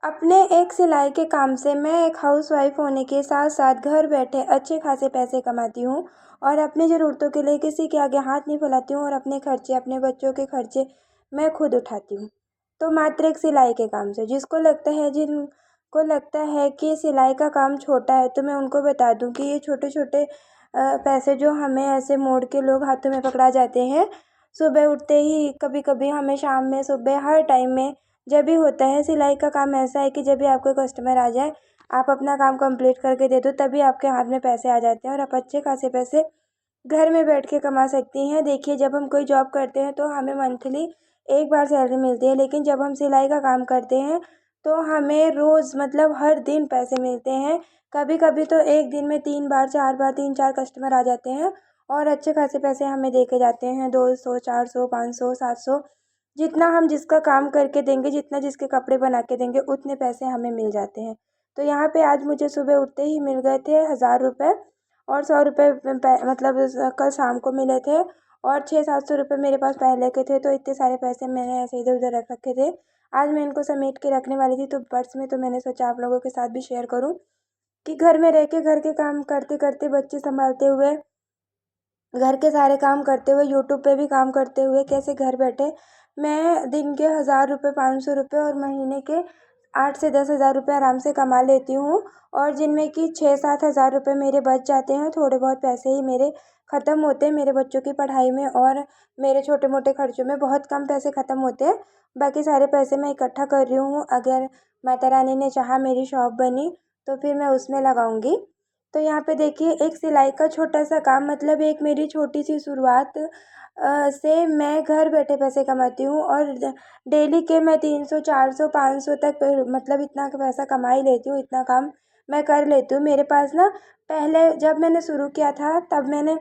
अपने एक सिलाई के काम से मैं एक हाउसवाइफ होने के साथ साथ घर बैठे अच्छे खासे पैसे कमाती हूँ और अपनी ज़रूरतों के लिए किसी के आगे हाथ नहीं फैलाती हूँ और अपने खर्चे अपने बच्चों के खर्चे मैं खुद उठाती हूँ। तो मात्र एक सिलाई के काम से जिनको लगता है कि सिलाई का काम छोटा है, तो मैं उनको बता दूँ कि ये छोटे छोटे पैसे जो हमें ऐसे मोड़ के लोग हाथों में पकड़ा जाते हैं, सुबह उठते ही, कभी कभी हमें शाम में, सुबह, हर टाइम में जब भी होता है। सिलाई का काम ऐसा है कि जब भी आपको कस्टमर आ जाए, आप अपना काम कंप्लीट करके दे दो, तभी आपके हाथ में पैसे आ जाते हैं और आप अच्छे खासे पैसे घर में बैठ के कमा सकती हैं। देखिए, जब हम कोई जॉब करते हैं तो हमें मंथली एक बार सैलरी मिलती है, लेकिन जब हम सिलाई का काम करते हैं तो हमें रोज़, मतलब हर दिन पैसे मिलते हैं। कभी कभी तो एक दिन में 3 बार 4 बार 3 4 कस्टमर आ जाते हैं और अच्छे खासे पैसे हमें दे के जाते हैं, 200 400 500 700। जितना हम जिसका काम करके देंगे, जितना जिसके कपड़े बना के देंगे, उतने पैसे हमें मिल जाते हैं। तो यहाँ पे आज मुझे सुबह उठते ही मिल गए थे 1000 रुपये और 100 रुपये मतलब कल शाम को मिले थे और 600 700 रुपये मेरे पास पहले के थे। तो इतने सारे पैसे मैंने ऐसे इधर उधर रख रखे थे। आज मैं इनको समेट के रखने वाली थी तो पर्स में, तो मैंने सोचा आप लोगों के साथ भी शेयर करूँ कि घर में रह के घर के काम करते करते, बच्चे संभालते हुए, घर के सारे काम करते हुए, यूट्यूब पे भी काम करते हुए, कैसे घर बैठे मैं दिन के 1000 रुपये 500 रुपये और महीने के 8 से 10 हज़ार रुपये आराम से कमा लेती हूँ। और जिनमें कि 6 7 हज़ार रुपये मेरे बच जाते हैं। थोड़े बहुत पैसे ही मेरे ख़त्म होते हैं मेरे बच्चों की पढ़ाई में और मेरे छोटे मोटे खर्चों में। बहुत कम पैसे ख़त्म होते हैं, बाकी सारे पैसे मैं इकट्ठा कर रही हूँ। अगर माता रानी ने चाहा, मेरी शॉप बनी, तो फिर मैं उसमें लगाऊंगी। तो यहाँ पे देखिए, एक सिलाई का छोटा सा काम, मतलब एक मेरी छोटी सी शुरुआत से मैं घर बैठे पैसे कमाती हूँ और डेली के मैं 300 400 500 तक, मतलब इतना पैसा कमा ही लेती हूँ। इतना काम मैं कर लेती हूँ। मेरे पास ना, पहले जब मैंने शुरू किया था तब मैंने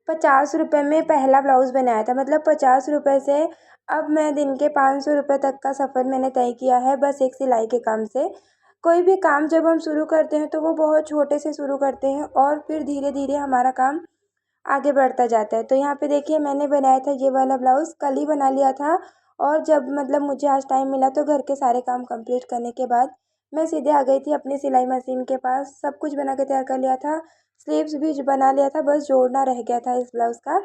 50 रुपये में पहला ब्लाउज़ बनाया था, मतलब 50 रुपये से अब मैं दिन के 500 रुपये तक का सफ़र मैंने तय किया है, बस एक सिलाई के काम से। कोई भी काम जब हम शुरू करते हैं तो वो बहुत छोटे से शुरू करते हैं और फिर धीरे धीरे हमारा काम आगे बढ़ता जाता है। तो यहाँ पे देखिए, मैंने बनाया था ये वाला ब्लाउज़, कल ही बना लिया था। और जब, मतलब मुझे आज टाइम मिला तो घर के सारे काम कंप्लीट करने के बाद मैं सीधे आ गई थी अपनी सिलाई मशीन के पास। सब कुछ बना के तैयार कर लिया था, स्लीव्स भी बना लिया था, बस जोड़ना रह गया था इस ब्लाउज़ का।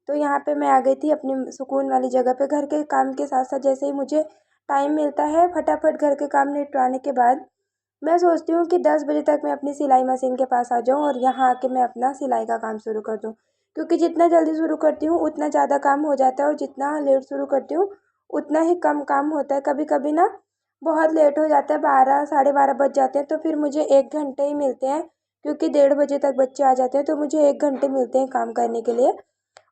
तो यहाँ पे मैं आ गई थी अपनी सुकून वाली जगह पे। घर के काम के साथ साथ जैसे ही मुझे टाइम मिलता है, फटाफट घर के काम निपटाने के बाद मैं सोचती हूँ कि 10 बजे तक मैं अपनी सिलाई मशीन के पास आ जाऊँ और यहाँ आके मैं अपना सिलाई का काम शुरू कर दूँ। क्योंकि जितना जल्दी शुरू करती हूँ उतना ज़्यादा काम हो जाता है और जितना लेट शुरू करती हूँ उतना ही कम काम होता है। कभी कभी ना बहुत लेट हो जाता है, 12 साढ़े 12 बज जाते हैं, तो फिर मुझे 1 घंटे ही मिलते हैं, क्योंकि 1:30 बजे तक बच्चे आ जाते हैं, तो मुझे 1 घंटे मिलते हैं काम करने के लिए।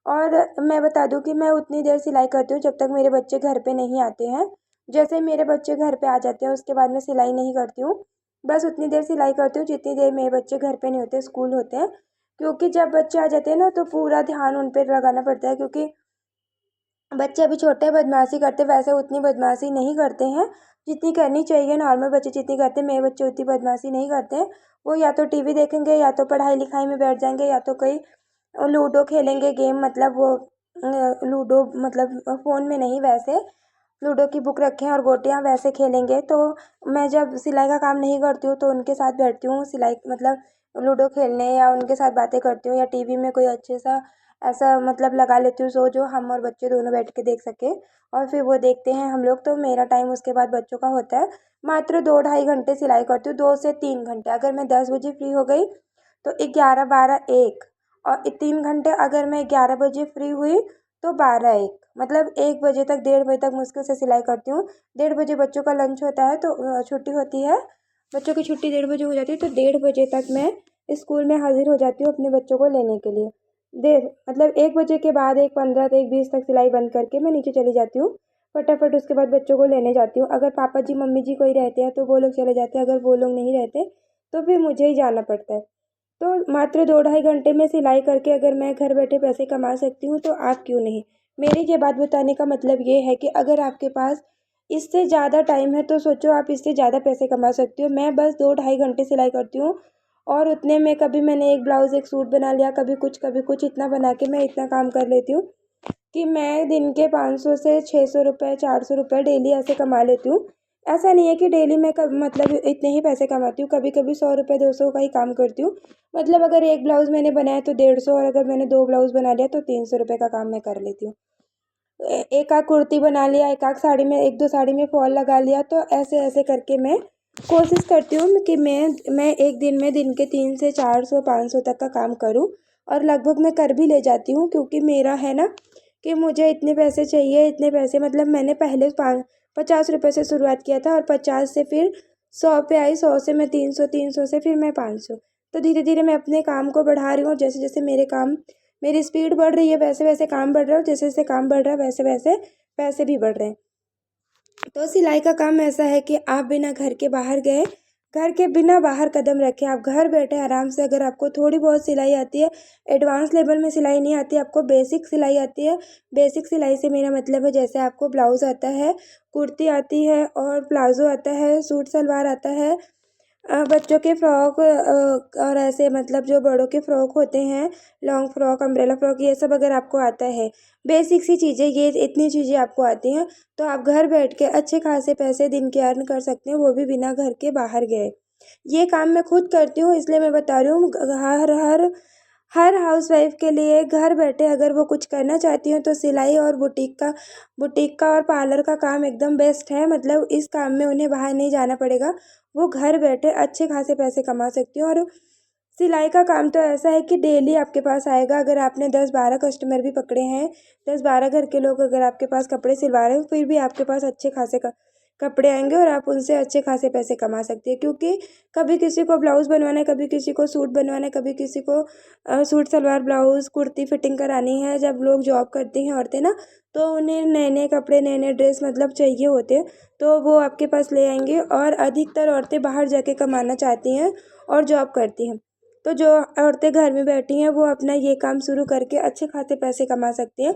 और मैं बता दूं कि मैं उतनी देर सिलाई करती हूँ जब तक मेरे बच्चे घर पे नहीं आते हैं। जैसे ही मेरे बच्चे घर पे आ जाते हैं उसके बाद मैं सिलाई नहीं करती हूँ। बस उतनी देर सिलाई करती हूँ जितनी देर मेरे बच्चे घर पे नहीं होते, स्कूल होते हैं। क्योंकि जब बच्चे आ जाते हैं ना, तो पूरा ध्यान उन पर लगाना पड़ता है, क्योंकि बच्चे अभी छोटे हैं, बदमाशी करते, वैसे उतनी बदमाशी नहीं करते हैं जितनी करनी चाहिए। नॉर्मल बच्चे जितनी करते हैं, मेरे बच्चे उतनी बदमाशी नहीं करते हैं। वो या तो टीवी देखेंगे, या तो पढ़ाई लिखाई में बैठ जाएंगे, या तो कोई लूडो खेलेंगे गेम, मतलब वो लूडो, मतलब फ़ोन में नहीं, वैसे लूडो की बुक रखे हैं और गोटियाँ वैसे खेलेंगे। तो मैं जब सिलाई का काम नहीं करती हूँ तो उनके साथ बैठती हूँ सिलाई, मतलब लूडो खेलने, या उनके साथ बातें करती हूँ, या टीवी में कोई अच्छे सा ऐसा, मतलब लगा लेती हूँ शो जो हम और बच्चे दोनों बैठ के देख सकें। और फिर वो देखते हैं हम लोग। तो मेरा टाइम उसके बाद बच्चों का होता है। मात्र 2 ढाई घंटे सिलाई करती हूँ, 2 से 3 घंटे। अगर मैं 10 बजे फ्री हो गई तो 11 12 1, और 3 घंटे अगर मैं 11 बजे फ्री हुई तो 12 1, मतलब 1 बजे तक, 1:30 बजे तक मुश्किल से सिलाई करती हूँ। 1:30 बजे बच्चों का लंच होता है, तो छुट्टी होती है, बच्चों की छुट्टी 1:30 बजे हो जाती है, तो 1:30 बजे तक मैं स्कूल में हाजिर हो जाती हूँ अपने बच्चों को लेने के लिए। देर मतलब 1 बजे के बाद 1:15 1:20 तक सिलाई बंद करके मैं नीचे चली जाती हूँ। फटाफट उसके बाद बच्चों को लेने जाती हूँ। अगर पापा जी मम्मी जी कोई रहते हैं तो वो लोग चले जाते हैं, अगर वो लोग नहीं रहते तो फिर मुझे ही जाना पड़ता है। तो मात्र 2 ढाई घंटे में सिलाई करके अगर मैं घर बैठे पैसे कमा सकती हूँ, तो आप क्यों नहीं। मेरी ये बात बताने का मतलब ये है कि अगर आपके पास इससे ज़्यादा टाइम है तो सोचो, आप इससे ज़्यादा पैसे कमा सकती हो। मैं बस 2 ढाई घंटे सिलाई करती हूँ और उतने में कभी मैंने एक ब्लाउज़ एक सूट बना लिया, कभी कुछ इतना बना के मैं इतना काम कर लेती हूँ कि मैं दिन के 500 से 600 रुपये 400 रुपये डेली ऐसे कमा लेती हूँ। ऐसा नहीं है कि डेली मैं कब मतलब इतने ही पैसे कमाती हूँ, कभी कभी 100 रुपये 200 का ही काम करती हूँ। मतलब अगर एक ब्लाउज़ मैंने बनाया तो 150, और अगर मैंने 2 ब्लाउज़ बना लिया तो 300 रुपये का काम मैं कर लेती हूँ। एक आध कुर्ती बना लिया, एक आध साड़ी में, एक दो साड़ी में फॉल लगा लिया, तो ऐसे ऐसे करके मैं कोशिश करती हूँ कि मैं एक दिन में दिन के 300 से 400 500 तक का काम करूँ, और लगभग मैं कर भी ले जाती हूँ, क्योंकि मेरा है ना कि मुझे इतने पैसे चाहिए, इतने पैसे मतलब मैंने पहले 50 रुपये से शुरुआत किया था, और 50 से फिर 100 पे आई, 100 से मैं 300, 300 से फिर मैं 500। तो धीरे धीरे मैं अपने काम को बढ़ा रही हूँ, और जैसे जैसे मेरी स्पीड बढ़ रही है वैसे वैसे काम बढ़ रहा है, और जैसे जैसे काम बढ़ रहा है वैसे वैसे पैसे भी बढ़ रहे हैं। तो सिलाई का काम ऐसा है कि आप बिना घर के बाहर गए, घर के बिना बाहर कदम रखे, आप घर बैठे आराम से, अगर आपको थोड़ी बहुत सिलाई आती है, एडवांस लेवल में सिलाई नहीं आती, आपको बेसिक सिलाई आती है। बेसिक सिलाई से मेरा मतलब है जैसे आपको ब्लाउज़ आता है, कुर्ती आती है, और प्लाज़ो आता है, सूट सलवार आता है, बच्चों के फ्रॉक, और ऐसे मतलब जो बड़ों के फ्रॉक होते हैं, लॉन्ग फ्रॉक, अम्ब्रेला फ्रॉक, ये सब अगर आपको आता है, बेसिक सी चीज़ें, ये इतनी चीज़ें आपको आती हैं, तो आप घर बैठ के अच्छे खासे पैसे दिन के अर्न कर सकते हैं, वो भी बिना घर के बाहर गए। ये काम मैं खुद करती हूँ, इसलिए मैं बता रही हूँ। हर हर हर हाउसवाइफ के लिए घर बैठे अगर वो कुछ करना चाहती हो तो सिलाई और बुटीक का और पार्लर का काम एकदम बेस्ट है। मतलब इस काम में उन्हें बाहर नहीं जाना पड़ेगा, वो घर बैठे अच्छे खासे पैसे कमा सकती हो। और सिलाई का काम तो ऐसा है कि डेली आपके पास आएगा। अगर आपने 10-12 कस्टमर भी पकड़े हैं, 10-12 घर के लोग अगर आपके पास कपड़े सिलवा रहे हैं, फिर भी आपके पास अच्छे खासे कपड़े आएंगे, और आप उनसे अच्छे खासे पैसे कमा सकती है। क्योंकि कभी किसी को ब्लाउज़ बनवाना है, कभी किसी को सूट बनवाना है, कभी किसी को suit salwar blouse kurti fitting करानी है। जब लोग जॉब करती हैं औरतें ना, तो उन्हें नए नए कपड़े, नए नए ड्रेस मतलब चाहिए होते हैं, तो वो आपके पास ले आएंगे। और अधिकतर औरतें बाहर जाके कमाना चाहती हैं और जॉब करती हैं, तो जो औरतें घर में बैठी हैं वो अपना ये काम शुरू करके अच्छे खासे पैसे कमा सकती हैं।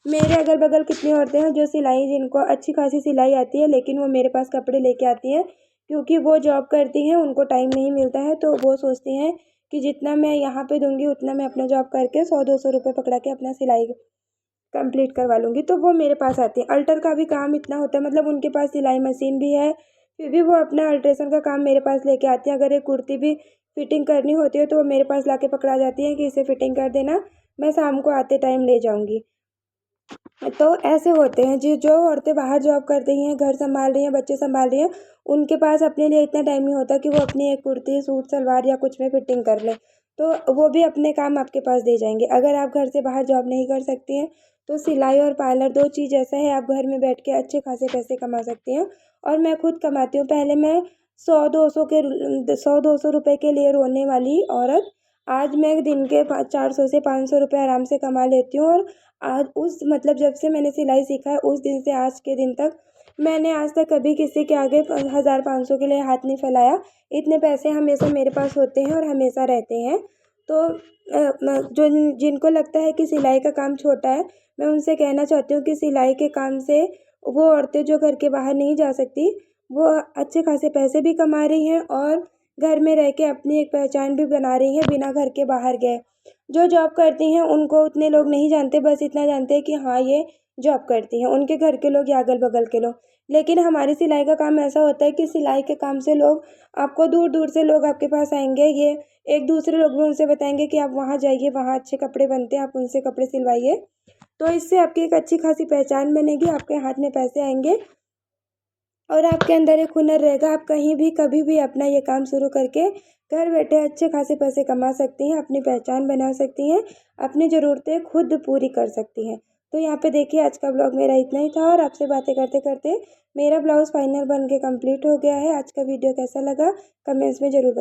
मेरे अगल बगल कितनी औरतें हैं जो सिलाई, जिनको अच्छी खासी सिलाई आती है, लेकिन वो मेरे पास कपड़े लेके आती हैं, क्योंकि वो जॉब करती हैं, उनको टाइम नहीं मिलता है, तो वो सोचती हैं कि जितना मैं यहाँ पे दूंगी उतना मैं अपना जॉब करके 100-200 रुपये पकड़ा के अपना सिलाई कंप्लीट करवा लूँगी, तो वो मेरे पास आती हैं। अल्टर का भी काम इतना होता है, मतलब उनके पास सिलाई मशीन भी है, फिर भी वो अपना अल्ट्रेशन का काम मेरे पास लेके आती हैं। अगर एक कुर्ती भी फिटिंग करनी होती है तो वो मेरे पास लाके पकड़ा जाती हैं कि इसे फिटिंग कर देना, मैं शाम को आते टाइम ले जाऊँगी। तो ऐसे होते हैं जी, जो औरतें बाहर जॉब कर रही हैं, घर संभाल रही हैं, बच्चे संभाल रही हैं, उनके पास अपने लिए इतना टाइम नहीं होता कि वो अपनी एक कुर्ती, सूट सलवार या कुछ में फिटिंग कर लें, तो वो भी अपने काम आपके पास दे जाएंगे। अगर आप घर से बाहर जॉब नहीं कर सकती हैं, तो सिलाई और पार्लर दो चीज़ ऐसा है, आप घर में बैठ के अच्छे खासे पैसे कमा सकती हैं। और मैं खुद कमाती हूँ। पहले मैं 100-200 के लिए रोने वाली औरत, आज मैं दिन के 400 से 500 रुपये आराम से कमा लेती हूँ। और आज उस मतलब जब से मैंने सिलाई सीखा है, उस दिन से आज के दिन तक मैंने आज तक कभी किसी के आगे 1000-500 के लिए हाथ नहीं फैलाया। इतने पैसे हमेशा मेरे पास होते हैं और हमेशा रहते हैं। तो जो जिनको लगता है कि सिलाई का काम छोटा है, मैं उनसे कहना चाहती हूँ कि सिलाई के काम से वो औरतें जो घर के बाहर नहीं जा सकती, वो अच्छे खासे पैसे भी कमा रही हैं, और घर में रह के अपनी एक पहचान भी बना रही हैं बिना घर के बाहर गए। जो जॉब करती हैं उनको उतने लोग नहीं जानते, बस इतना जानते हैं कि हाँ ये जॉब करती हैं, उनके घर के लोग या अगल बगल के लोग। लेकिन हमारी सिलाई का काम ऐसा होता है कि सिलाई के काम से लोग, आपको दूर दूर से लोग आपके पास आएंगे, ये एक दूसरे लोग भी उनसे बताएंगे कि आप वहाँ जाइए, वहाँ अच्छे कपड़े बनते हैं, आप उनसे कपड़े सिलवाइए। तो इससे आपकी एक अच्छी खासी पहचान बनेगी, आपके हाथ में पैसे आएंगे, और आपके अंदर एक हुनर रहेगा। आप कहीं भी कभी भी अपना ये काम शुरू करके घर बैठे अच्छे खासे पैसे कमा सकती हैं, अपनी पहचान बना सकती हैं, अपनी ज़रूरतें खुद पूरी कर सकती हैं। तो यहाँ पे देखिए, आज का ब्लॉग मेरा इतना ही था, और आपसे बातें करते करते मेरा ब्लाउज़ फाइनल बन के कंप्लीट हो गया है। आज का वीडियो कैसा लगा कमेंट्स में ज़रूर बताइए।